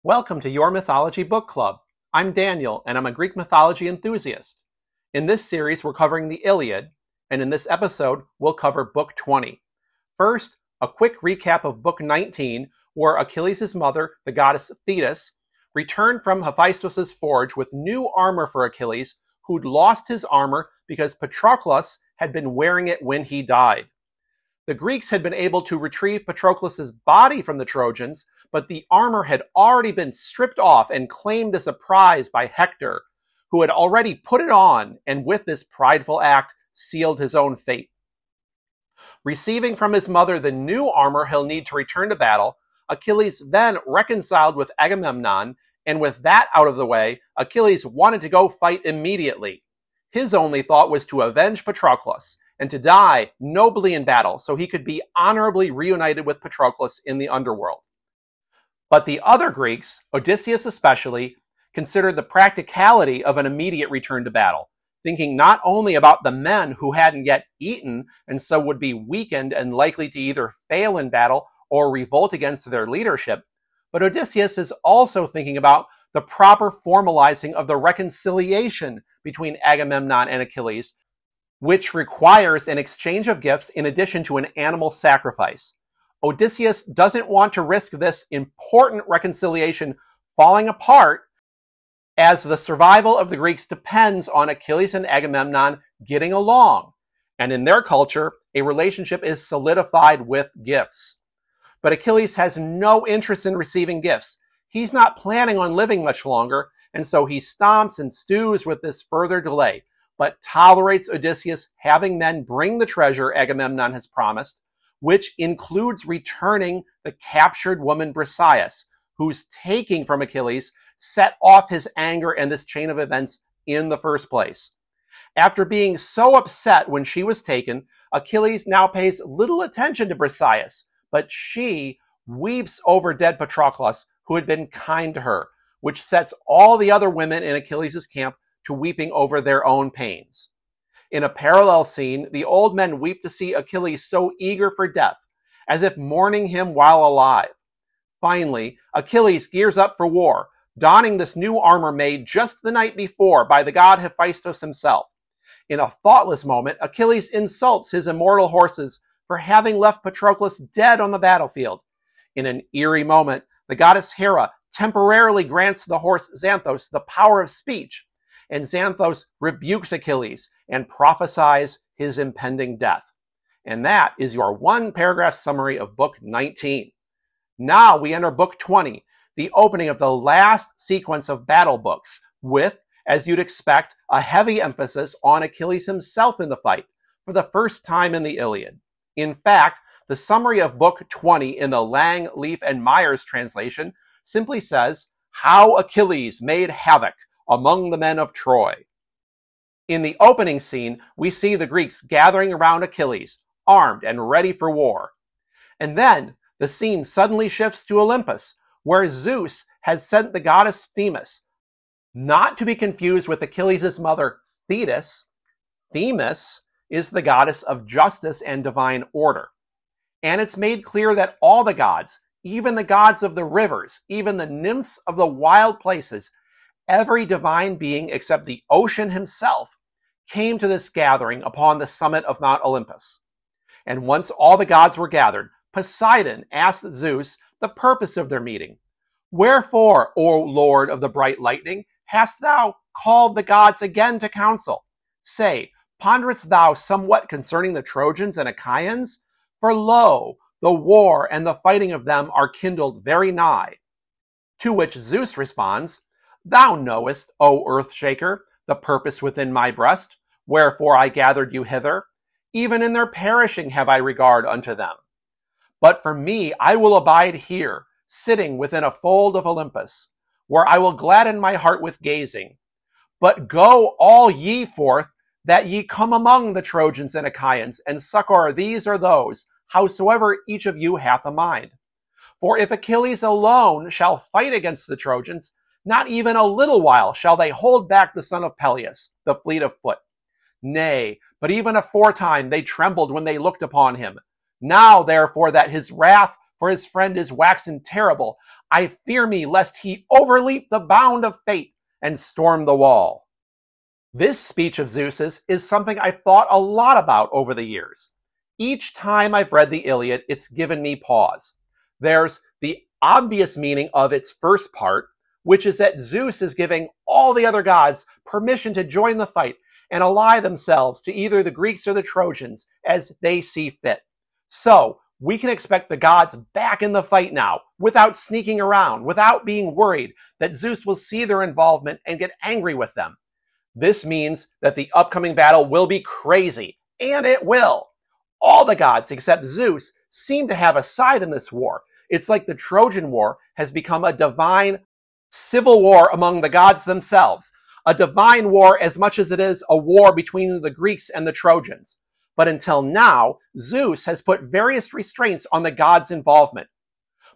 Welcome to Your Mythology Book Club. I'm Daniel, and I'm a Greek mythology enthusiast. In this series, we're covering the Iliad, and in this episode, we'll cover Book 20. First, a quick recap of Book 19, where Achilles' mother, the goddess Thetis, returned from Hephaestus' forge with new armor for Achilles, who'd lost his armor because Patroclus had been wearing it when he died. The Greeks had been able to retrieve Patroclus' body from the Trojans, but the armor had already been stripped off and claimed as a prize by Hector, who had already put it on and with this prideful act sealed his own fate. Receiving from his mother the new armor he'll need to return to battle, Achilles then reconciled with Agamemnon, and with that out of the way, Achilles wanted to go fight immediately. His only thought was to avenge Patroclus, and to die nobly in battle so he could be honorably reunited with Patroclus in the underworld. But the other Greeks, Odysseus especially, considered the practicality of an immediate return to battle, thinking not only about the men who hadn't yet eaten and so would be weakened and likely to either fail in battle or revolt against their leadership, but Odysseus is also thinking about the proper formalizing of the reconciliation between Agamemnon and Achilles, which requires an exchange of gifts in addition to an animal sacrifice. Odysseus doesn't want to risk this important reconciliation falling apart, as the survival of the Greeks depends on Achilles and Agamemnon getting along, and in their culture, a relationship is solidified with gifts. But Achilles has no interest in receiving gifts. He's not planning on living much longer, and so he stomps and stews with this further delay, but tolerates Odysseus having men bring the treasure Agamemnon has promised, which includes returning the captured woman Briseis, whose taking from Achilles set off his anger and this chain of events in the first place. After being so upset when she was taken, Achilles now pays little attention to Briseis, but she weeps over dead Patroclus, who had been kind to her, which sets all the other women in Achilles' camp to weeping over their own pains. In a parallel scene, the old men weep to see Achilles so eager for death, as if mourning him while alive. Finally, Achilles gears up for war, donning this new armor made just the night before by the god Hephaestus himself. In a thoughtless moment, Achilles insults his immortal horses for having left Patroclus dead on the battlefield. In an eerie moment, the goddess Hera temporarily grants the horse Xanthos the power of speech, and Xanthos rebukes Achilles and prophesies his impending death. And that is your one-paragraph summary of Book 19. Now we enter Book 20, the opening of the last sequence of battle books, with, as you'd expect, a heavy emphasis on Achilles himself in the fight, for the first time in the Iliad. In fact, the summary of Book 20 in the Lang, Leaf, and Myers translation simply says, "How Achilles made havoc among the men of Troy." In the opening scene, we see the Greeks gathering around Achilles, armed and ready for war. And then the scene suddenly shifts to Olympus, where Zeus has sent the goddess Themis, not to be confused with Achilles' mother Thetis. Themis is the goddess of justice and divine order. And it's made clear that all the gods, even the gods of the rivers, even the nymphs of the wild places, every divine being except the ocean himself, came to this gathering upon the summit of Mount Olympus. And once all the gods were gathered, Poseidon asked Zeus the purpose of their meeting. "Wherefore, O Lord of the bright lightning, hast thou called the gods again to council? Say, ponderest thou somewhat concerning the Trojans and Achaeans? For lo, the war and the fighting of them are kindled very nigh." To which Zeus responds, "Thou knowest, O Earth-shaker, the purpose within my breast, wherefore I gathered you hither. Even in their perishing have I regard unto them. But for me I will abide here, sitting within a fold of Olympus, where I will gladden my heart with gazing. But go all ye forth, that ye come among the Trojans and Achaeans, and succor these or those, howsoever each of you hath a mind. For if Achilles alone shall fight against the Trojans, not even a little while shall they hold back the son of Peleus, the fleet of foot. Nay, but even aforetime they trembled when they looked upon him. Now, therefore, that his wrath for his friend is waxen terrible. I fear me lest he overleap the bound of fate and storm the wall. This speech of Zeus's is something I've thought a lot about over the years. Each time I've read the Iliad, it's given me pause. There's the obvious meaning of its first part, which is that Zeus is giving all the other gods permission to join the fight and ally themselves to either the Greeks or the Trojans as they see fit. So, we can expect the gods back in the fight now, without sneaking around, without being worried that Zeus will see their involvement and get angry with them. This means that the upcoming battle will be crazy, and it will. All the gods except Zeus seem to have a side in this war. It's like the Trojan War has become a divine civil war among the gods themselves. A divine war as much as it is a war between the Greeks and the Trojans. But until now, Zeus has put various restraints on the gods' involvement.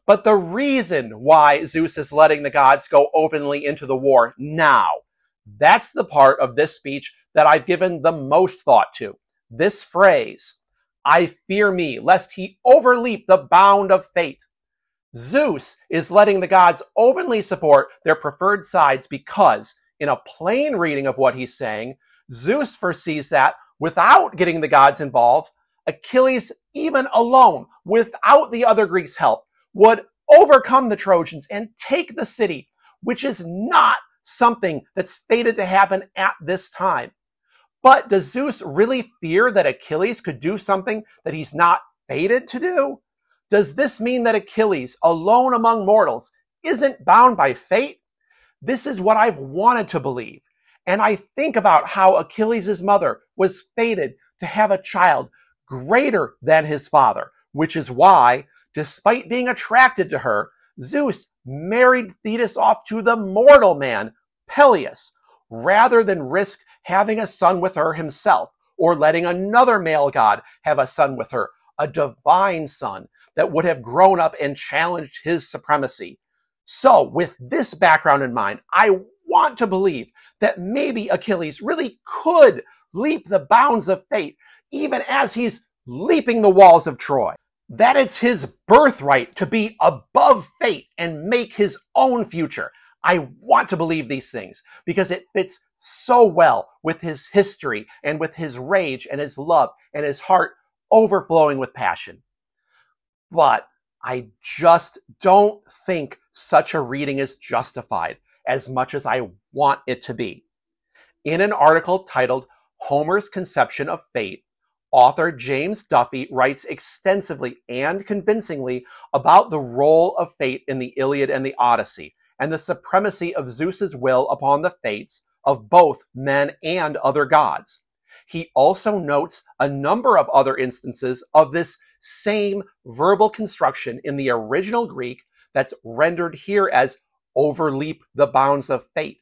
But the reason why Zeus is letting the gods go openly into the war now, that's the part of this speech that I've given the most thought to. This phrase, I fear me lest he overleap the bound of fate. Zeus is letting the gods openly support their preferred sides because, in a plain reading of what he's saying, Zeus foresees that, without getting the gods involved, Achilles, even alone, without the other Greeks' help, would overcome the Trojans and take the city, which is not something that's fated to happen at this time. But does Zeus really fear that Achilles could do something that he's not fated to do? Does this mean that Achilles, alone among mortals, isn't bound by fate? This is what I've wanted to believe. And I think about how Achilles' mother was fated to have a child greater than his father, which is why, despite being attracted to her, Zeus married Thetis off to the mortal man, Peleus, rather than risk having a son with her himself, or letting another male god have a son with her, a divine son that would have grown up and challenged his supremacy. So, with this background in mind, I want to believe that maybe Achilles really could leap the bounds of fate, even as he's leaping the walls of Troy. That it's his birthright to be above fate and make his own future. I want to believe these things because it fits so well with his history and with his rage and his love and his heart overflowing with passion. But I just don't think such a reading is justified as much as I want it to be. In an article titled Homer's Conception of Fate, author James Duffy writes extensively and convincingly about the role of fate in the Iliad and the Odyssey, and the supremacy of Zeus's will upon the fates of both men and other gods. He also notes a number of other instances of this same verbal construction in the original Greek that's rendered here as overleap the bounds of fate.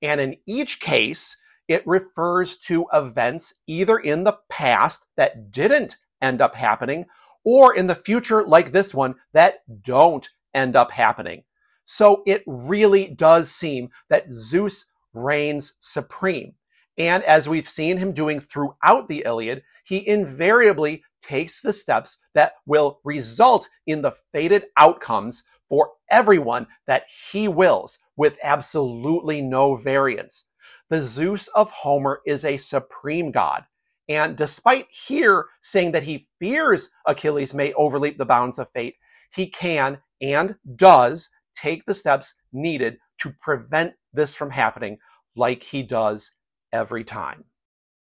And in each case, it refers to events either in the past that didn't end up happening, or in the future, like this one, that don't end up happening. So it really does seem that Zeus reigns supreme. And as we've seen him doing throughout the Iliad, he invariably takes the steps that will result in the fated outcomes for everyone that he wills, with absolutely no variance. The Zeus of Homer is a supreme god, and despite here saying that he fears Achilles may overleap the bounds of fate, he can and does take the steps needed to prevent this from happening, like he does every time.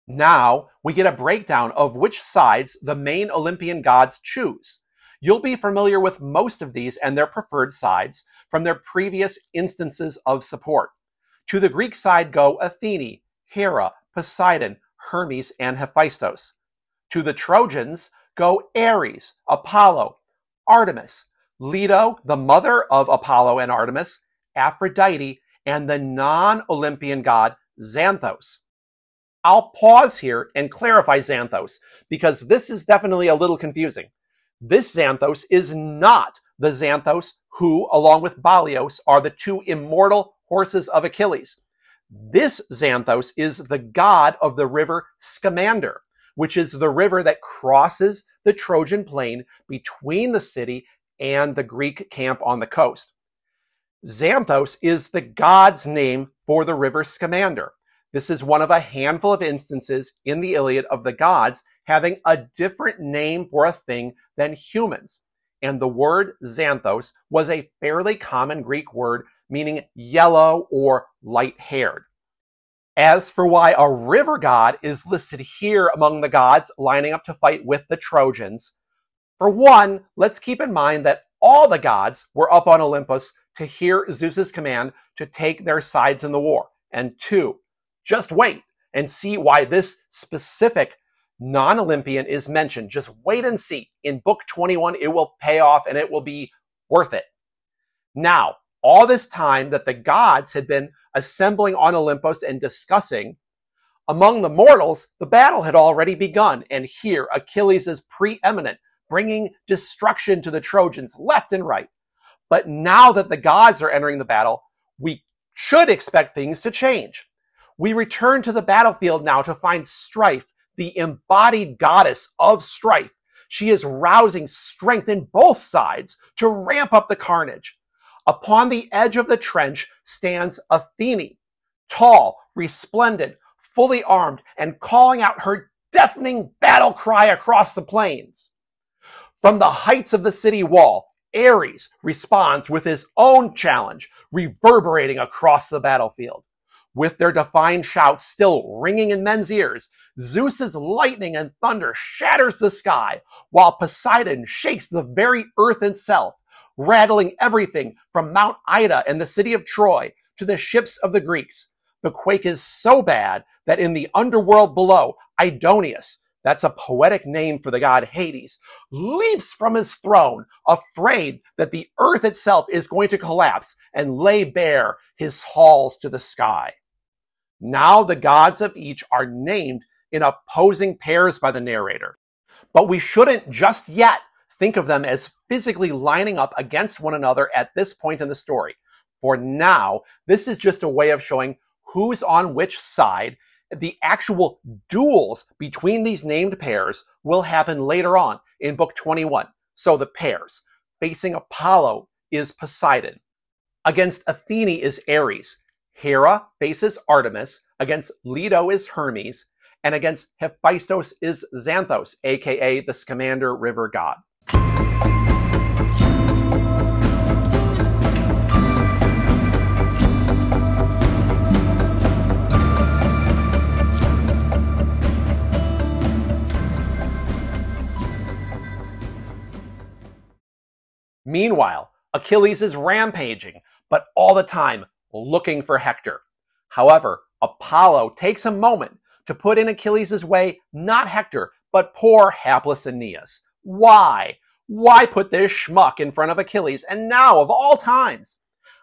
Now, we get a breakdown of which sides the main Olympian gods choose. You'll be familiar with most of these and their preferred sides from their previous instances of support. To the Greek side go Athene, Hera, Poseidon, Hermes, and Hephaestus. To the Trojans go Ares, Apollo, Artemis, Leto, the mother of Apollo and Artemis, Aphrodite, and the non-Olympian god Xanthos. I'll pause here and clarify Xanthos, because this is definitely a little confusing. This Xanthos is not the Xanthos who, along with Balios, are the two immortal horses of Achilles. This Xanthos is the god of the river Scamander, which is the river that crosses the Trojan plain between the city and the Greek camp on the coast. Xanthos is the god's name for the river Scamander. This is one of a handful of instances in the Iliad of the gods having a different name for a thing than humans. And the word Xanthos was a fairly common Greek word meaning yellow or light-haired. As for why a river god is listed here among the gods lining up to fight with the Trojans, for one, let's keep in mind that all the gods were up on Olympus to hear Zeus's command to take their sides in the war. And two, just wait and see why this specific non-Olympian is mentioned. Just wait and see. In book 21, it will pay off and it will be worth it. Now, all this time that the gods had been assembling on Olympus and discussing, among the mortals, the battle had already begun. And here, Achilles is preeminent, bringing destruction to the Trojans left and right. But now that the gods are entering the battle, we should expect things to change. We return to the battlefield now to find Strife, the embodied goddess of strife. She is rousing strength in both sides to ramp up the carnage. Upon the edge of the trench stands Athene, tall, resplendent, fully armed, and calling out her deafening battle cry across the plains. From the heights of the city wall, Ares responds with his own challenge, reverberating across the battlefield. With their defiant shouts still ringing in men's ears, Zeus's lightning and thunder shatters the sky, while Poseidon shakes the very earth itself, rattling everything from Mount Ida and the city of Troy to the ships of the Greeks. The quake is so bad that in the underworld below, Aidoneus, that's a poetic name for the god Hades, leaps from his throne, afraid that the earth itself is going to collapse and lay bare his halls to the sky. Now the gods of each are named in opposing pairs by the narrator. But we shouldn't just yet think of them as physically lining up against one another at this point in the story. For now, this is just a way of showing who's on which side. The actual duels between these named pairs will happen later on in book 21. So the pairs. Facing Apollo is Poseidon. Against Athene is Ares. Hera faces Artemis. Against Leto is Hermes. And against Hephaestus is Xanthos, aka the Scamander river god. Meanwhile, Achilles is rampaging, but all the time looking for Hector. However, Apollo takes a moment to put in Achilles' way not Hector, but poor hapless Aeneas. Why? Why put this schmuck in front of Achilles, and now of all times?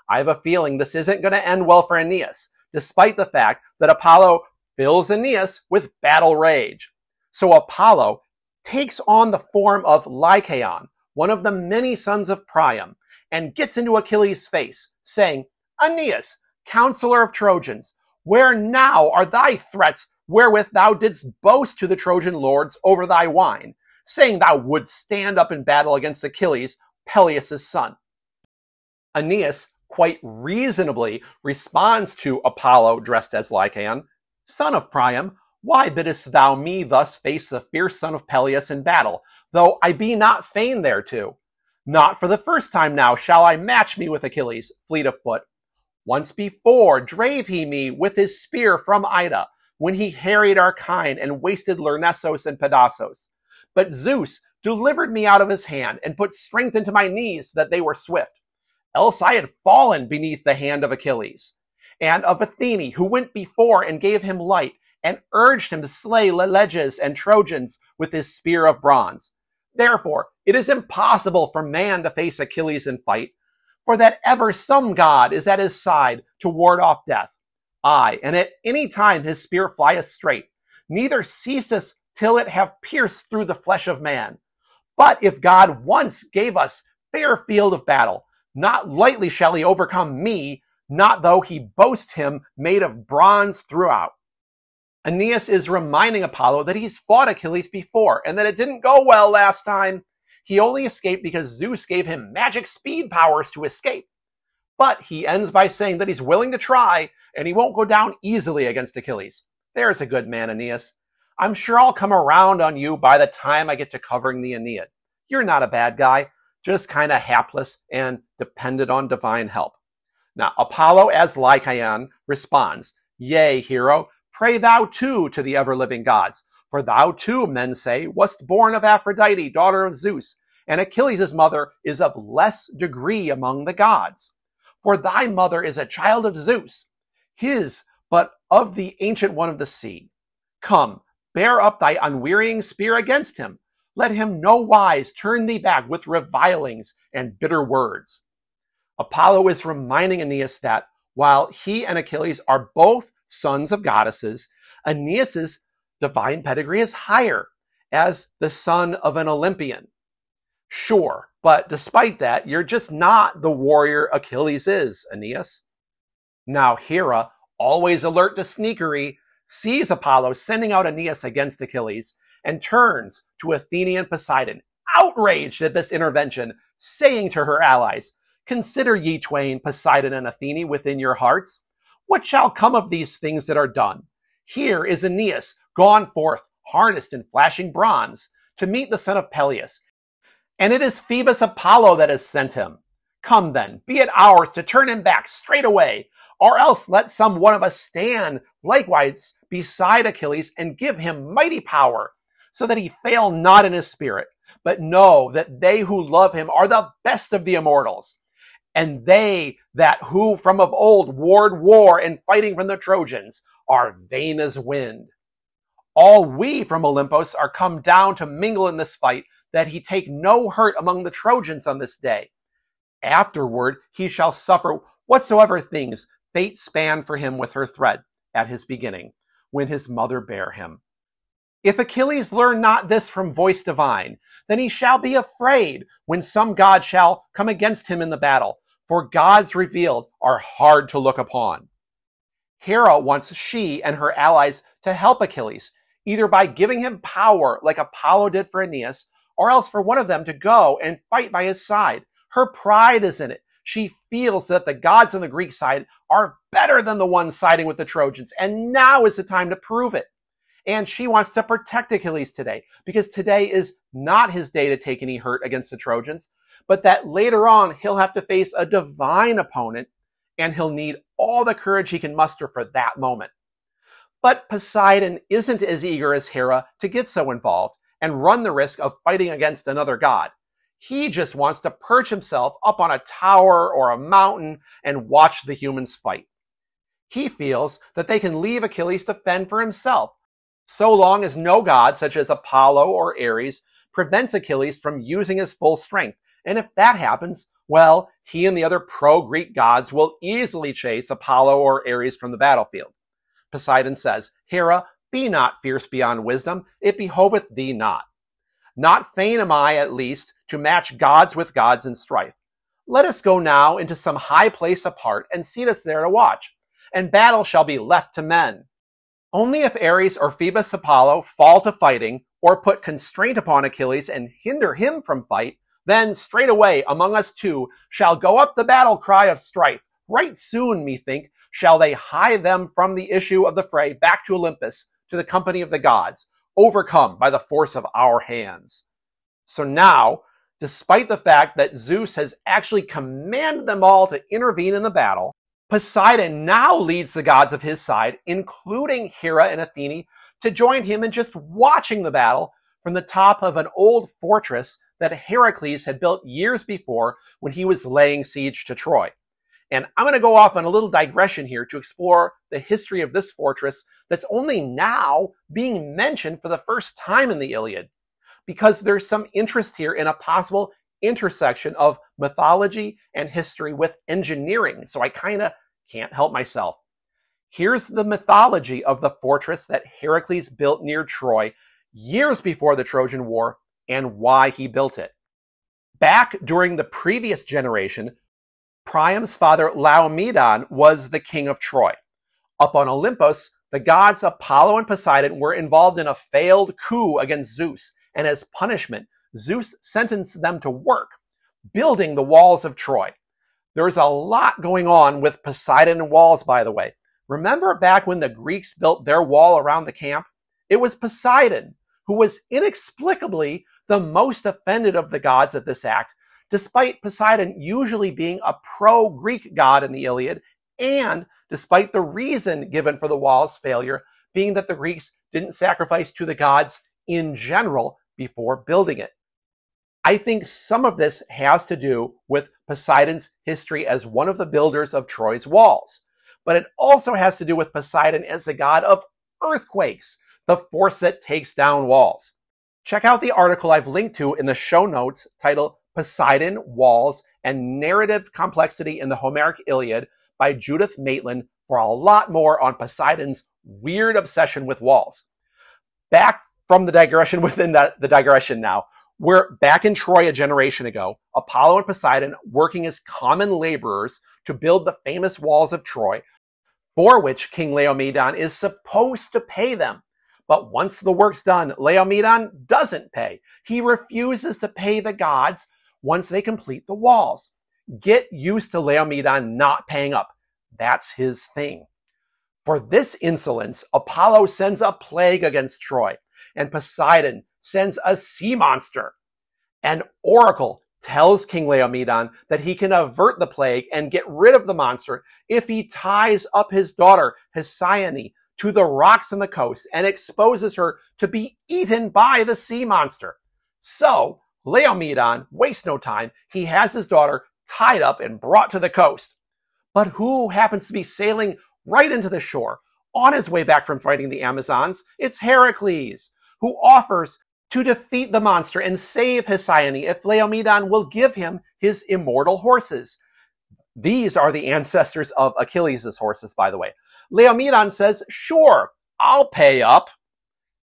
I have a feeling this isn't going to end well for Aeneas, despite the fact that Apollo fills Aeneas with battle rage. So Apollo takes on the form of Lycaon, one of the many sons of Priam, and gets into Achilles' face, saying, "Aeneas, counselor of Trojans, where now are thy threats wherewith thou didst boast to the Trojan lords over thy wine, saying thou wouldst stand up in battle against Achilles, Peleus' son?" Aeneas quite reasonably responds to Apollo dressed as Lycaon, "Son of Priam, why biddest thou me thus face the fierce son of Peleus in battle, though I be not fain thereto? Not for the first time now shall I match me with Achilles, fleet of foot. Once before drave he me with his spear from Ida, when he harried our kine and wasted Lyrnessos and Pedasos. But Zeus delivered me out of his hand and put strength into my knees that they were swift. Else I had fallen beneath the hand of Achilles, and of Athene, who went before and gave him light, and urged him to slay Leleges and Trojans with his spear of bronze. Therefore, it is impossible for man to face Achilles in fight, for that ever some god is at his side to ward off death. Aye, and at any time his spear flieth straight, neither ceaseth till it have pierced through the flesh of man. But if God once gave us fair field of battle, not lightly shall he overcome me, not though he boast him made of bronze throughout." Aeneas is reminding Apollo that he's fought Achilles before and that it didn't go well last time. he only escaped because Zeus gave him magic speed powers to escape. But he ends by saying that he's willing to try, and he won't go down easily against Achilles. There's a good man, Aeneas. I'm sure I'll come around on you by the time I get to covering the Aeneid. You're not a bad guy, just kind of hapless and dependent on divine help. Now, Apollo, as Lycaon, responds, Yea, hero, pray thou too to the ever-living gods. For thou too, men say, wast born of Aphrodite, daughter of Zeus, and Achilles' mother is of less degree among the gods. For thy mother is a child of Zeus, his, but of the ancient one of the sea. Come, bear up thy unwearying spear against him. Let him no wise turn thee back with revilings and bitter words. Apollo is reminding Aeneas that while he and Achilles are both sons of goddesses, Aeneas' divine pedigree is higher, as the son of an Olympian. Sure, but despite that, you're just not the warrior Achilles is, Aeneas. Now Hera, always alert to sneakery, sees Apollo sending out Aeneas against Achilles and turns to Athenian Poseidon, outraged at this intervention, saying to her allies, Consider ye twain, Poseidon and Athene, within your hearts. What shall come of these things that are done? Here is Aeneas, gone forth, harnessed in flashing bronze, to meet the son of Peleus. And it is Phoebus Apollo that has sent him. Come then, be it ours to turn him back straight away, or else let some one of us stand likewise beside Achilles and give him mighty power, so that he fail not in his spirit, but know that they who love him are the best of the immortals, and they that who from of old warred war and fighting from the Trojans are vain as wind. All we from Olympus are come down to mingle in this fight, that he take no hurt among the Trojans on this day. Afterward he shall suffer whatsoever things fate span for him with her thread at his beginning, when his mother bare him. If Achilles learn not this from voice divine, then he shall be afraid when some god shall come against him in the battle, for gods revealed are hard to look upon. Hera wants she and her allies to help Achilles, either by giving him power like Apollo did for Aeneas, or else for one of them to go and fight by his side. Her pride is in it. She feels that the gods on the Greek side are better than the ones siding with the Trojans, and now is the time to prove it. And she wants to protect Achilles today, because today is not his day to take any hurt against the Trojans, but that later on he'll have to face a divine opponent, and he'll need all the courage he can muster for that moment. But Poseidon isn't as eager as Hera to get so involved and run the risk of fighting against another god. He just wants to perch himself up on a tower or a mountain and watch the humans fight. He feels that they can leave Achilles to fend for himself, so long as no god, such as Apollo or Ares, prevents Achilles from using his full strength. And if that happens, well, he and the other pro-Greek gods will easily chase Apollo or Ares from the battlefield. Poseidon says, Hera, be not fierce beyond wisdom, it behoveth thee not. Not fain am I, at least, to match gods with gods in strife. Let us go now into some high place apart, and seat us there to watch, and battle shall be left to men. Only if Ares or Phoebus Apollo fall to fighting, or put constraint upon Achilles and hinder him from fight, then straightway among us two shall go up the battle cry of strife. Right soon, methink, shall they hie them from the issue of the fray back to Olympus, to the company of the gods, overcome by the force of our hands. So now, despite the fact that Zeus has actually commanded them all to intervene in the battle, Poseidon now leads the gods of his side, including Hera and Athene, to join him in just watching the battle from the top of an old fortress that Heracles had built years before when he was laying siege to Troy. And I'm going to go off on a little digression here to explore the history of this fortress that's only now being mentioned for the first time in the Iliad, because there's some interest here in a possible intersection of mythology and history with engineering, so I kind of can't help myself. Here's the mythology of the fortress that Heracles built near Troy years before the Trojan War and why he built it. Back during the previous generation, Priam's father Laomedon was the king of Troy. Up on Olympus, the gods Apollo and Poseidon were involved in a failed coup against Zeus, and as punishment, Zeus sentenced them to work, building the walls of Troy. There's a lot going on with Poseidon and walls, by the way. Remember back when the Greeks built their wall around the camp? It was Poseidon who was inexplicably the most offended of the gods at this act, despite Poseidon usually being a pro-Greek god in the Iliad, and despite the reason given for the wall's failure being that the Greeks didn't sacrifice to the gods in general before building it. I think some of this has to do with Poseidon's history as one of the builders of Troy's walls, but it also has to do with Poseidon as the god of earthquakes, the force that takes down walls. Check out the article I've linked to in the show notes titled Poseidon, Walls, and Narrative Complexity in the Homeric Iliad by Judith Maitland for a lot more on Poseidon's weird obsession with walls. Back from the digression within the digression now. We're back in Troy a generation ago, Apollo and Poseidon working as common laborers to build the famous walls of Troy, for which King Laomedon is supposed to pay them. But once the work's done, Laomedon doesn't pay. He refuses to pay the gods once they complete the walls. Get used to Laomedon not paying up. That's his thing. For this insolence, Apollo sends a plague against Troy, and Poseidon sends a sea monster. An oracle tells King Laomedon that he can avert the plague and get rid of the monster if he ties up his daughter, Hesione, to the rocks on the coast and exposes her to be eaten by the sea monster. So, Laomedon wastes no time. He has his daughter tied up and brought to the coast. But who happens to be sailing right into the shore on his way back from fighting the Amazons? It's Heracles, who offers to defeat the monster and save Hesione if Laomedon will give him his immortal horses. These are the ancestors of Achilles' horses, by the way. Laomedon says, sure, I'll pay up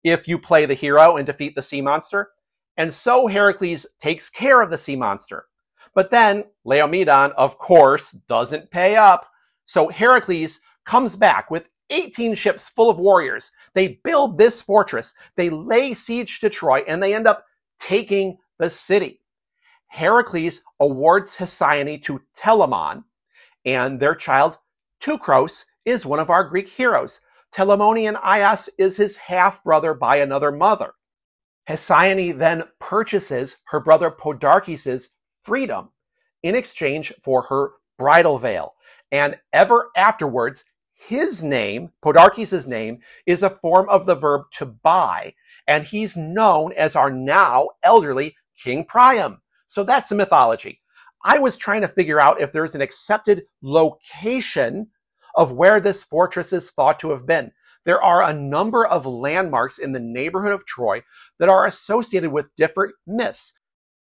if you play the hero and defeat the sea monster. And so Heracles takes care of the sea monster. But then Laomedon, of course, doesn't pay up. So Heracles comes back with 18 ships full of warriors. They build this fortress. They lay siege to Troy, and they end up taking the city. Heracles awards Hesione to Telamon, and their child Teucros is one of our Greek heroes. Telamonian Aias is his half-brother by another mother. Hesione then purchases her brother Podarches' freedom in exchange for her bridal veil, and ever afterwards, his name, Podarches' name, is a form of the verb to buy, and he's known as our now elderly King Priam. So that's the mythology. I was trying to figure out if there's an accepted location of where this fortress is thought to have been. There are a number of landmarks in the neighborhood of Troy that are associated with different myths,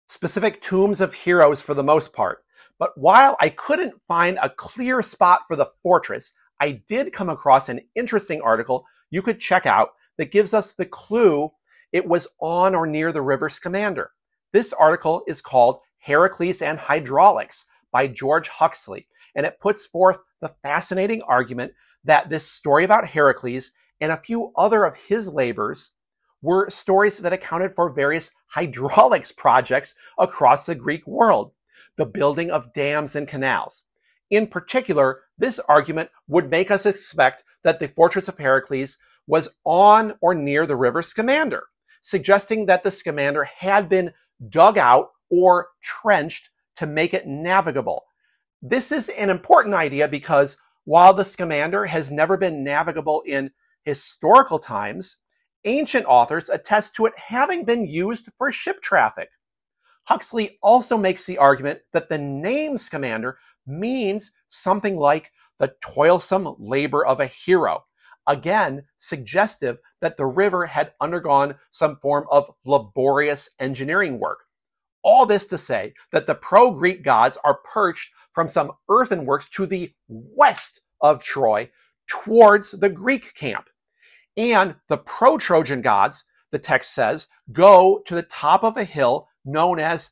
specific tombs of heroes for the most part. But while I couldn't find a clear spot for the fortress, I did come across an interesting article you could check out that gives us the clue it was on or near the river Scamander. This article is called Heracles and Hydraulics by George Huxley, and it puts forth the fascinating argument that this story about Heracles and a few other of his labors were stories that accounted for various hydraulics projects across the Greek world, the building of dams and canals. In particular, this argument would make us expect that the fortress of Heracles was on or near the river Scamander, suggesting that the Scamander had been dug out or trenched to make it navigable. This is an important idea because while the Scamander has never been navigable in historical times, ancient authors attest to it having been used for ship traffic. Huxley also makes the argument that the name Scamander means something like the toilsome labor of a hero, again suggestive that the river had undergone some form of laborious engineering work. All this to say that the pro-Greek gods are perched from some earthworks to the west of Troy towards the Greek camp. And the pro-Trojan gods, the text says, go to the top of a hill known as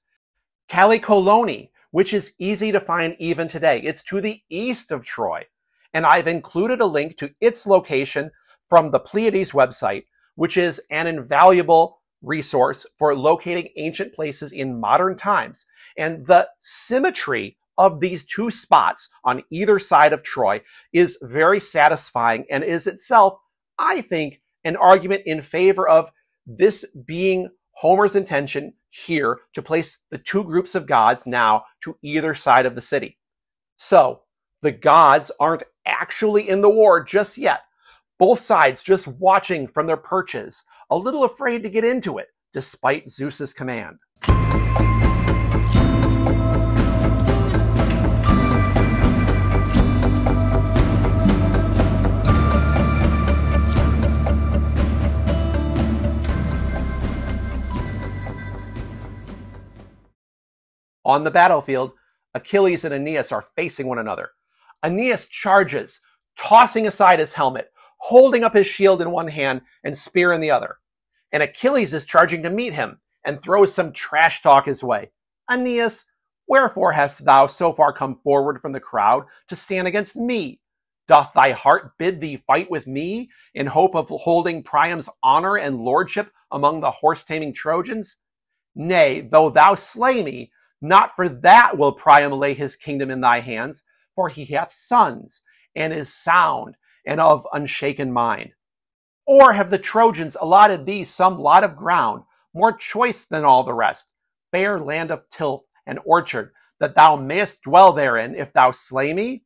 Callicolone, which is easy to find even today. It's to the east of Troy. And I've included a link to its location from the Pleiades website, which is an invaluable resource for locating ancient places in modern times. And the symmetry of these two spots on either side of Troy is very satisfying and is itself, I think, an argument in favor of this being Homer's intention here to place the two groups of gods now to either side of the city. So, the gods aren't actually in the war just yet. Both sides just watching from their perches, a little afraid to get into it, despite Zeus's command. On the battlefield, Achilles and Aeneas are facing one another. Aeneas charges, tossing aside his helmet, holding up his shield in one hand and spear in the other. And Achilles is charging to meet him and throws some trash talk his way. Aeneas, wherefore hast thou so far come forward from the crowd to stand against me? Doth thy heart bid thee fight with me in hope of holding Priam's honor and lordship among the horse-taming Trojans? Nay, though thou slay me, not for that will Priam lay his kingdom in thy hands, for he hath sons, and is sound, and of unshaken mind. Or have the Trojans allotted thee some lot of ground, more choice than all the rest, fair land of tilth and orchard, that thou mayest dwell therein if thou slay me?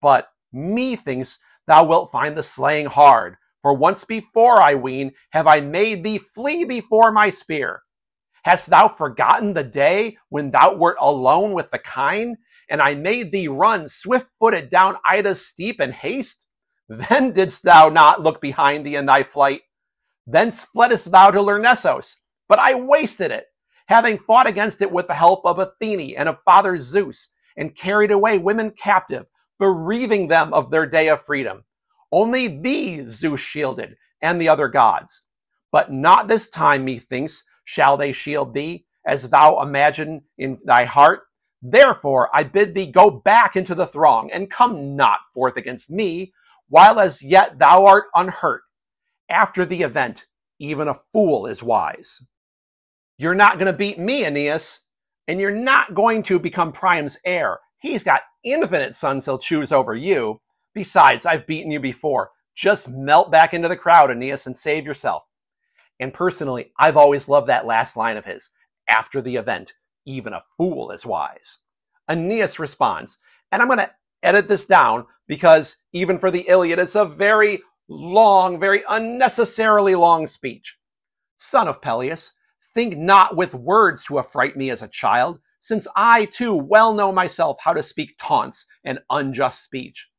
But methinks thou wilt find the slaying hard, for once before, I ween, have I made thee flee before my spear. Hast thou forgotten the day when thou wert alone with the kine, and I made thee run swift-footed down Ida's steep in haste? Then didst thou not look behind thee in thy flight. Thence fleddest thou to Lyrnessos, but I wasted it, having fought against it with the help of Athene and of Father Zeus, and carried away women captive, bereaving them of their day of freedom. Only thee Zeus shielded, and the other gods. But not this time, methinks, shall they shield thee, as thou imagine in thy heart. Therefore I bid thee go back into the throng, and come not forth against me, while as yet thou art unhurt. After the event, even a fool is wise. You're not going to beat me, Aeneas, and you're not going to become Priam's heir. He's got infinite sons he'll choose over you. Besides, I've beaten you before. Just melt back into the crowd, Aeneas, and save yourself. And personally, I've always loved that last line of his. After the event, even a fool is wise. Aeneas responds, and I'm going to edit this down because even for the Iliad, it's a very long, very unnecessarily long speech. Son of Peleus, think not with words to affright me as a child, since I too well know myself how to speak taunts and unjust speech.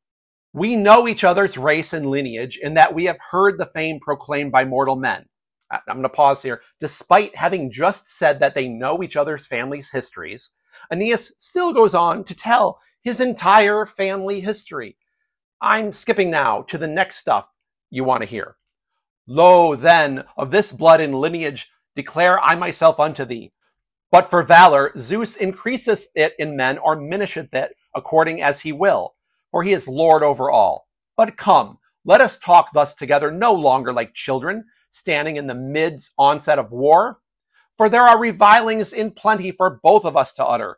We know each other's race and lineage in that we have heard the fame proclaimed by mortal men. I'm going to pause here. Despite having just said that they know each other's families' histories, Aeneas still goes on to tell his entire family history. I'm skipping now to the next stuff you want to hear. Lo, then, of this blood and lineage declare I myself unto thee. But for valor, Zeus increaseth it in men or minisheth it according as he will, for he is Lord over all. But come, let us talk thus together no longer like children, standing in the mid-onset of war. For there are revilings in plenty for both of us to utter.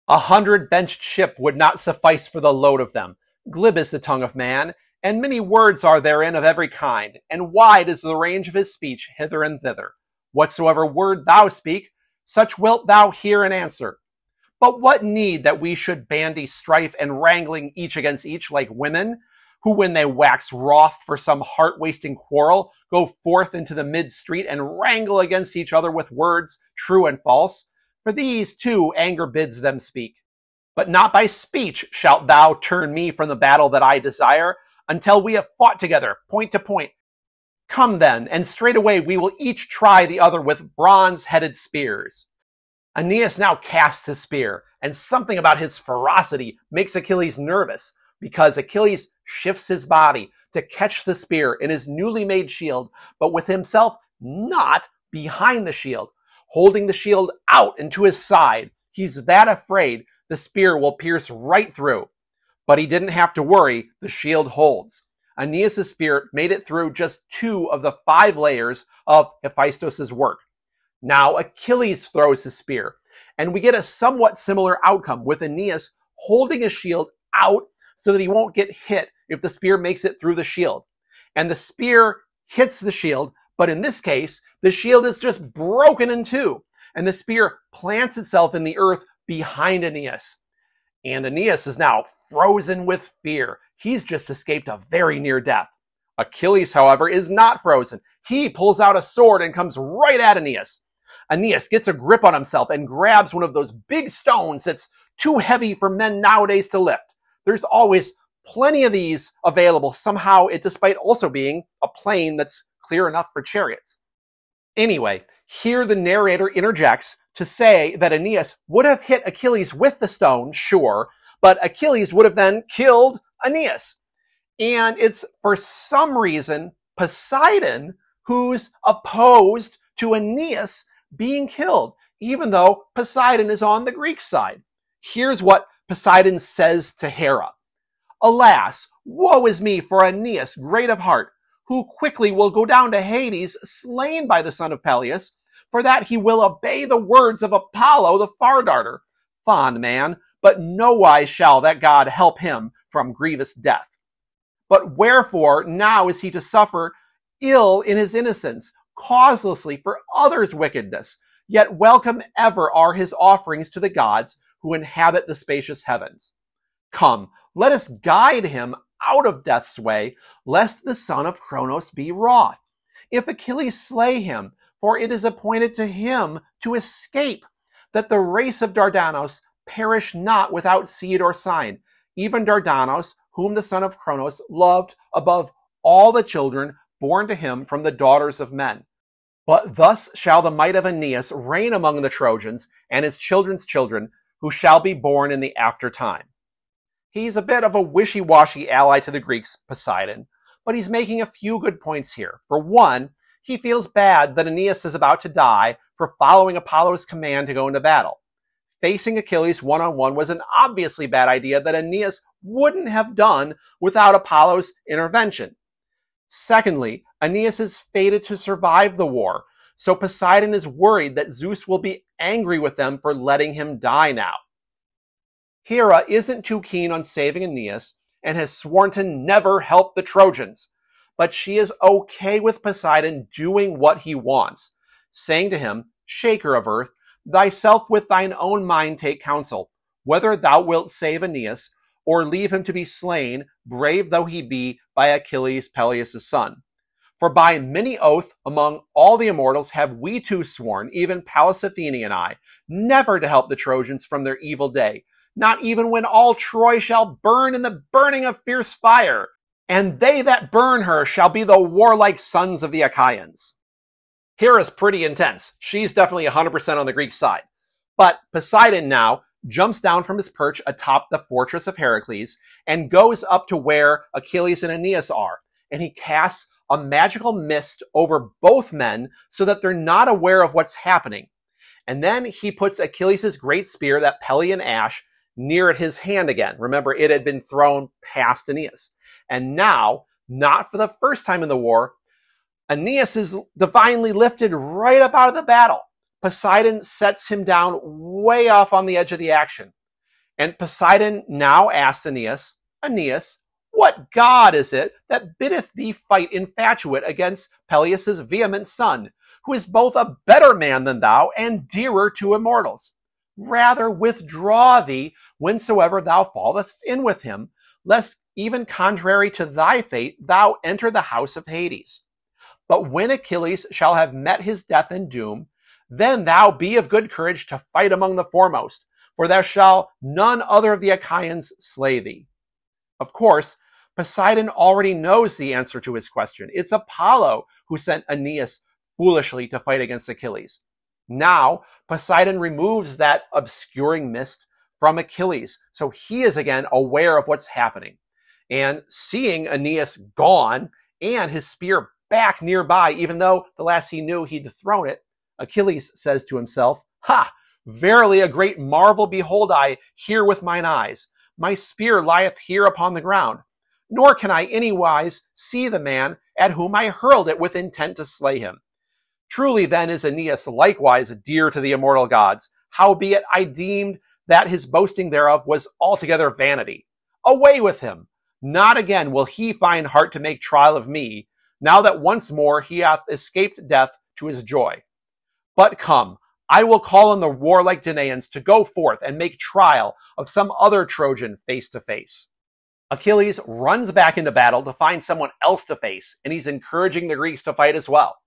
100-benched ship would not suffice for the load of them. Glib is the tongue of man, and many words are therein of every kind, and wide is the range of his speech hither and thither. Whatsoever word thou speak, such wilt thou hear and answer. But what need that we should bandy strife and wrangling each against each like women, who when they wax wroth for some heart-wasting quarrel, go forth into the mid-street and wrangle against each other with words true and false? For these too anger bids them speak. But not by speech shalt thou turn me from the battle that I desire, until we have fought together, point to point. Come then, and straightway we will each try the other with bronze-headed spears. Aeneas now casts his spear, and something about his ferocity makes Achilles nervous, because Achilles shifts his body to catch the spear in his newly made shield, but with himself not behind the shield, holding the shield out into his side. He's that afraid the spear will pierce right through. But he didn't have to worry, the shield holds. Aeneas' spear made it through just 2 of the 5 layers of Hephaestus' work. Now Achilles throws his spear, and we get a somewhat similar outcome with Aeneas holding his shield out so that he won't get hit if the spear makes it through the shield. And the spear hits the shield, but in this case, the shield is just broken in two, and the spear plants itself in the earth behind Aeneas. And Aeneas is now frozen with fear. He's just escaped a very near death. Achilles, however, is not frozen. He pulls out a sword and comes right at Aeneas. Aeneas gets a grip on himself and grabs one of those big stones that's too heavy for men nowadays to lift. There's always plenty of these available somehow, despite also being a plain that's clear enough for chariots. Anyway, here the narrator interjects to say that Aeneas would have hit Achilles with the stone, sure, but Achilles would have then killed Aeneas. And it's for some reason Poseidon who's opposed to Aeneas being killed, even though Poseidon is on the Greek side. Here's what Poseidon says to Hera. Alas, woe is me for Aeneas, great of heart, who quickly will go down to Hades, slain by the son of Peleus, for that he will obey the words of Apollo the far-darter. Fond man, but nowise shall that god help him from grievous death. But wherefore now is he to suffer ill in his innocence, causelessly for others' wickedness? Yet welcome ever are his offerings to the gods who inhabit the spacious heavens. Come, let us guide him out of death's way, lest the son of Cronos be wroth. If Achilles slay him, for it is appointed to him to escape, that the race of Dardanos perish not without seed or sign, even Dardanos, whom the son of Cronos loved above all the children born to him from the daughters of men. But thus shall the might of Aeneas reign among the Trojans and his children's children, who shall be born in the after time. He's a bit of a wishy-washy ally to the Greeks, Poseidon, but he's making a few good points here. For one, he feels bad that Aeneas is about to die for following Apollo's command to go into battle. Facing Achilles one-on-one was an obviously bad idea that Aeneas wouldn't have done without Apollo's intervention. Secondly, Aeneas is fated to survive the war, so Poseidon is worried that Zeus will be angry with them for letting him die now. Hera isn't too keen on saving Aeneas and has sworn to never help the Trojans, but she is okay with Poseidon doing what he wants, saying to him, Shaker of earth, thyself with thine own mind take counsel, whether thou wilt save Aeneas, or leave him to be slain, brave though he be, by Achilles, Peleus' son. For by many oath among all the immortals have we two sworn, even Pallas Athene and I, never to help the Trojans from their evil day, not even when all Troy shall burn in the burning of fierce fire, and they that burn her shall be the warlike sons of the Achaeans. Hera's pretty intense. She's definitely 100% on the Greek side. But Poseidon now jumps down from his perch atop the fortress of Heracles and goes up to where Achilles and Aeneas are, and he casts a magical mist over both men so that they're not aware of what's happening. And then he puts Achilles' great spear, that Pelian ash, near his hand again. Remember, it had been thrown past Aeneas. And now, not for the first time in the war, Aeneas is divinely lifted right up out of the battle. Poseidon sets him down way off on the edge of the action. And Poseidon now asks Aeneas, Aeneas, what god is it that biddeth thee fight infatuate against Peleus' vehement son, who is both a better man than thou and dearer to immortals? Rather withdraw thee whensoever thou fallest in with him, lest even contrary to thy fate thou enter the house of Hades. But when Achilles shall have met his death and doom, then thou be of good courage to fight among the foremost, for there shall none other of the Achaeans slay thee. Of course, Poseidon already knows the answer to his question. It's Apollo who sent Aeneas foolishly to fight against Achilles. Now, Poseidon removes that obscuring mist from Achilles, so he is again aware of what's happening. And seeing Aeneas gone and his spear back nearby, even though the last he knew he'd thrown it, Achilles says to himself, Ha! Verily a great marvel behold I here with mine eyes. My spear lieth here upon the ground, nor can I anywise see the man at whom I hurled it with intent to slay him. Truly then is Aeneas likewise dear to the immortal gods, howbeit I deemed that his boasting thereof was altogether vanity. Away with him! Not again will he find heart to make trial of me, now that once more he hath escaped death to his joy. But come, I will call on the warlike Danaans to go forth and make trial of some other Trojan face to face. Achilles runs back into battle to find someone else to face, and he's encouraging the Greeks to fight as well.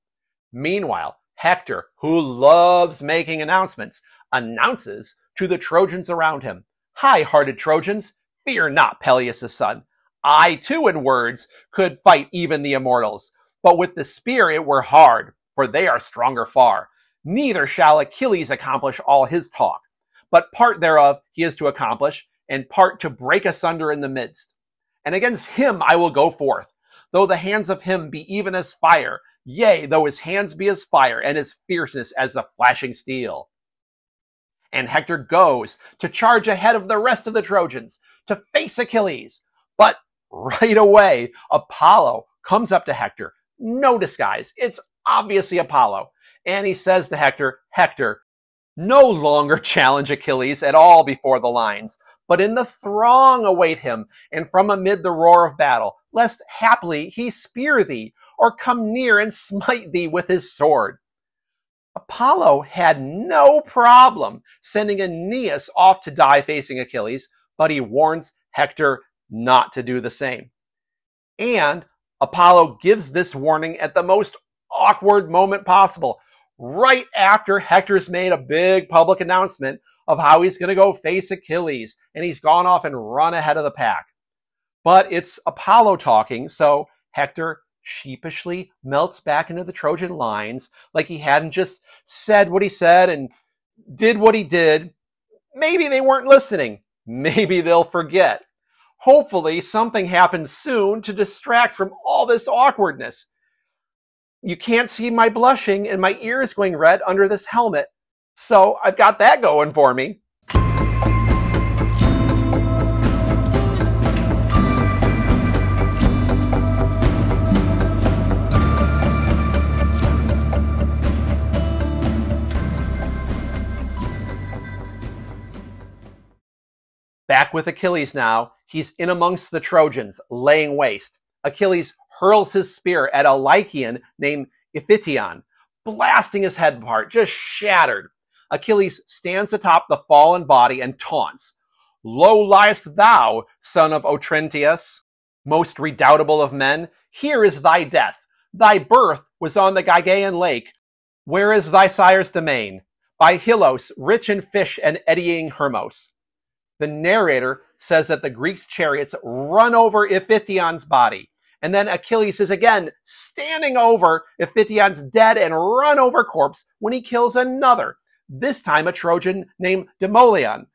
Meanwhile, Hector, who loves making announcements, announces to the Trojans around him, "High-hearted Trojans, fear not Peleus' son. I too in words could fight even the immortals, but with the spear it were hard, for they are stronger far. Neither shall Achilles accomplish all his talk, but part thereof he is to accomplish, and part to break asunder in the midst. And against him I will go forth, though the hands of him be even as fire, yea, though his hands be as fire, and his fierceness as the flashing steel." And Hector goes to charge ahead of the rest of the Trojans to face Achilles. But right away, Apollo comes up to Hector. No disguise. It's obviously Apollo. And he says to Hector, "Hector, no longer challenge Achilles at all before the lines, but in the throng await him, and from amid the roar of battle, lest haply he spear thee, or come near and smite thee with his sword." Apollo had no problem sending Aeneas off to die facing Achilles, but he warns Hector not to do the same. And Apollo gives this warning at the most awkward moment possible, right after Hector's made a big public announcement of how he's going to go face Achilles, and he's gone off and run ahead of the pack. But it's Apollo talking, so Hector sheepishly melts back into the Trojan lines like he hadn't just said what he said and did what he did. Maybe they weren't listening. Maybe they'll forget. Hopefully something happens soon to distract from all this awkwardness. You can't see my blushing and my ears going red under this helmet, so I've got that going for me. Back with Achilles now, he's in amongst the Trojans, laying waste. Achilles hurls his spear at a Lycian named Iphition, blasting his head apart, just shattered. Achilles stands atop the fallen body and taunts, "Low liest thou, son of Otrynteus, most redoubtable of men. Here is thy death. Thy birth was on the Gygaean lake. Where is thy sire's domain? By Hylos, rich in fish and eddying Hermos." The narrator says that the Greeks' chariots run over Iphithion's body, and then Achilles is again standing over Iphithion's dead and run over corpse when he kills another, this time a Trojan named Demoleon,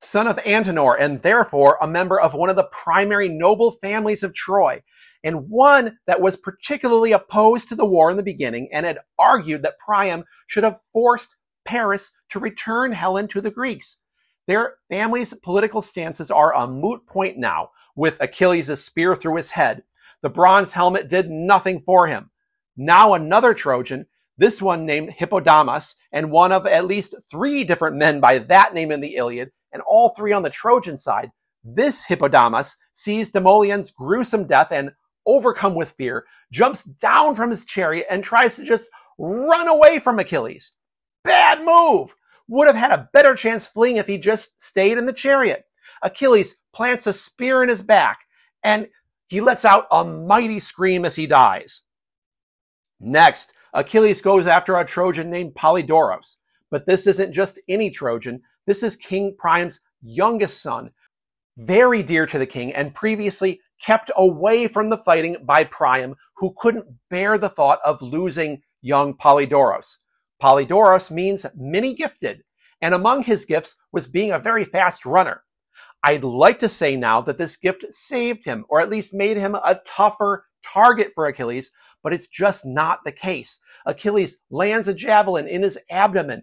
son of Antenor, and therefore a member of one of the primary noble families of Troy, and one that was particularly opposed to the war in the beginning and had argued that Priam should have forced Paris to return Helen to the Greeks. Their family's political stances are a moot point now, with Achilles' spear through his head. The bronze helmet did nothing for him. Now another Trojan, this one named Hippodamas, and one of at least 3 different men by that name in the Iliad, and all 3 on the Trojan side, this Hippodamas sees Demoleon's gruesome death and, overcome with fear, jumps down from his chariot and tries to just run away from Achilles. Bad move! Would have had a better chance fleeing if he just stayed in the chariot. Achilles plants a spear in his back, and he lets out a mighty scream as he dies. Next, Achilles goes after a Trojan named Polydoros. But this isn't just any Trojan. This is King Priam's youngest son, very dear to the king, and previously kept away from the fighting by Priam, who couldn't bear the thought of losing young Polydoros. Polydoros means many-gifted, and among his gifts was being a very fast runner. I'd like to say now that this gift saved him, or at least made him a tougher target for Achilles, but it's just not the case. Achilles lands a javelin in his abdomen,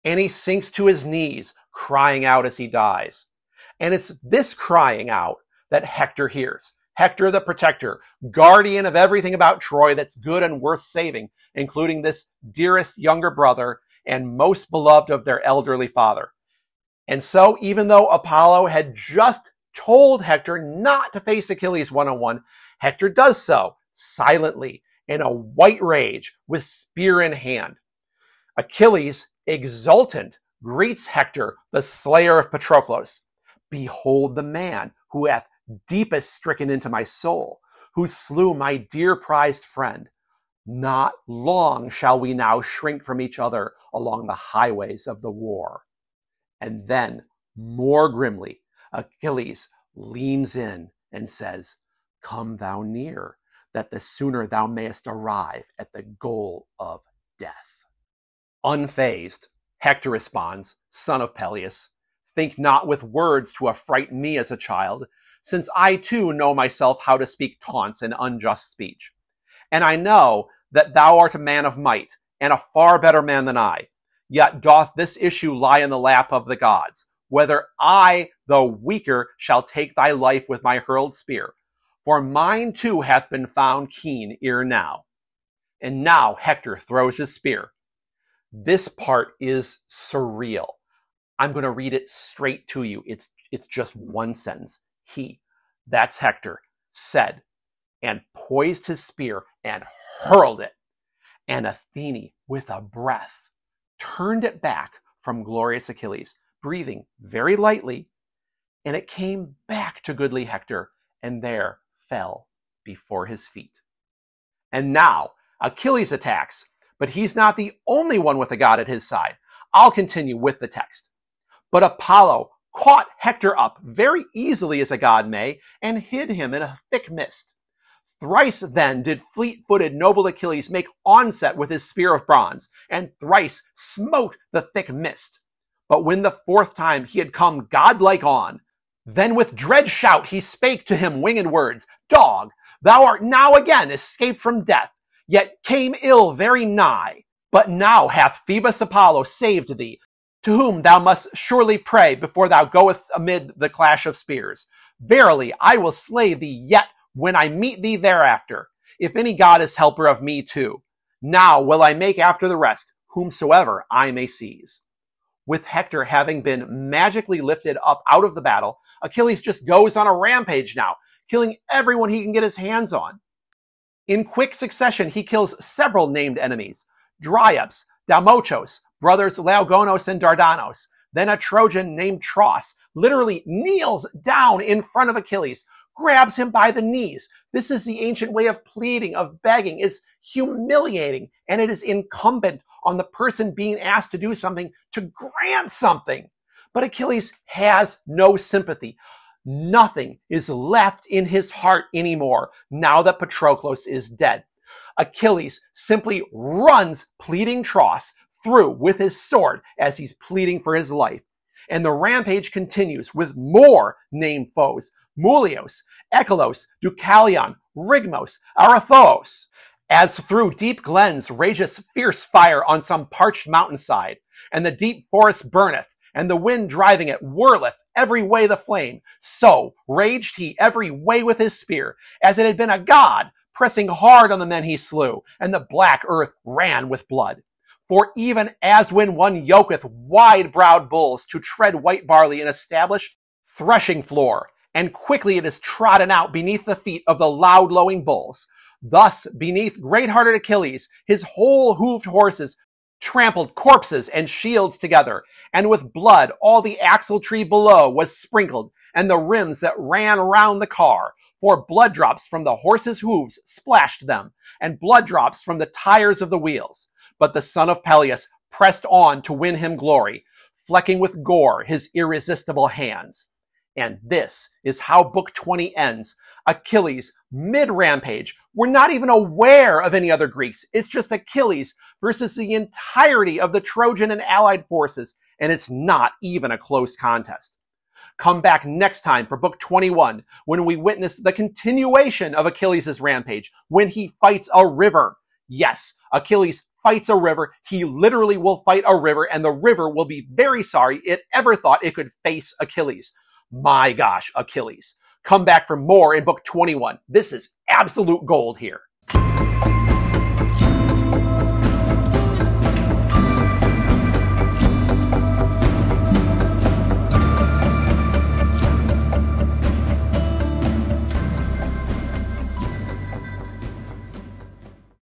and he sinks to his knees, crying out as he dies. And it's this crying out that Hector hears. Hector the Protector, guardian of everything about Troy that's good and worth saving, including this dearest younger brother and most beloved of their elderly father. And so, even though Apollo had just told Hector not to face Achilles one-on-one, Hector does so silently in a white rage with spear in hand. Achilles, exultant, greets Hector, the slayer of Patroclus. Behold the man who hath deepest stricken into my soul, who slew my dear prized friend. Not long shall we now shrink from each other along the highways of the war. And then, more grimly, Achilles leans in and says, Come thou near, that the sooner thou mayest arrive at the goal of death. Unfazed, Hector responds, Son of Peleus, think not with words to affright me as a child, since I too know myself how to speak taunts and unjust speech. And I know that thou art a man of might, and a far better man than I. Yet doth this issue lie in the lap of the gods, whether I, though weaker, shall take thy life with my hurled spear. For mine too hath been found keen ere now. And now Hector throws his spear. This part is surreal. I'm going to read it straight to you. It's just one sentence. He, that's Hector, said, and poised his spear and hurled it. And Athene, with a breath, turned it back from glorious Achilles, breathing very lightly, and it came back to goodly Hector, and there fell before his feet. And now Achilles attacks, but he's not the only one with a god at his side. I'll continue with the text. But Apollo caught Hector up very easily as a god may, and hid him in a thick mist. Thrice then did fleet-footed noble Achilles make onset with his spear of bronze, and thrice smote the thick mist. But when the fourth time he had come godlike on, then with dread shout he spake to him winged words, Dog, thou art now again escaped from death, yet came ill very nigh. But now hath Phoebus Apollo saved thee, to whom thou must surely pray before thou goest amid the clash of spears. Verily, I will slay thee yet when I meet thee thereafter, if any god is helper of me too. Now will I make after the rest, whomsoever I may seize. With Hector having been magically lifted up out of the battle, Achilles just goes on a rampage now, killing everyone he can get his hands on. In quick succession, he kills several named enemies, Dryops, Damochos, brothers Laogonos and Dardanos. Then a Trojan named Tros literally kneels down in front of Achilles, grabs him by the knees. This is the ancient way of pleading, of begging. It's humiliating, and it is incumbent on the person being asked to do something to grant something. But Achilles has no sympathy. Nothing is left in his heart anymore now that Patroclus is dead. Achilles simply runs pleading Tros through with his sword as he's pleading for his life. And the rampage continues with more named foes, Mulios, Echolos, Deucalion, Rigmos, Arathos. As through deep glens rages fierce fire on some parched mountainside, and the deep forest burneth, and the wind driving it whirleth every way the flame, so raged he every way with his spear, as it had been a god, pressing hard on the men he slew, and the black earth ran with blood. For even as when one yoketh wide-browed bulls to tread white barley in established threshing floor, and quickly it is trodden out beneath the feet of the loud-lowing bulls, thus beneath great-hearted Achilles, his whole hooved horses trampled corpses and shields together, and with blood all the axle-tree below was sprinkled, and the rims that ran round the car, for blood drops from the horses' hooves splashed them, and blood drops from the tires of the wheels. But the son of Peleus pressed on to win him glory, flecking with gore his irresistible hands. And this is how Book 20 ends. Achilles, mid-rampage. We're not even aware of any other Greeks. It's just Achilles versus the entirety of the Trojan and allied forces, and it's not even a close contest. Come back next time for Book 21, when we witness the continuation of Achilles' rampage, when he fights a river. Yes, Achilles fights a river. He literally will fight a river, and the river will be very sorry it ever thought it could face Achilles. My gosh, Achilles. come back for more in book 21. This is absolute gold here.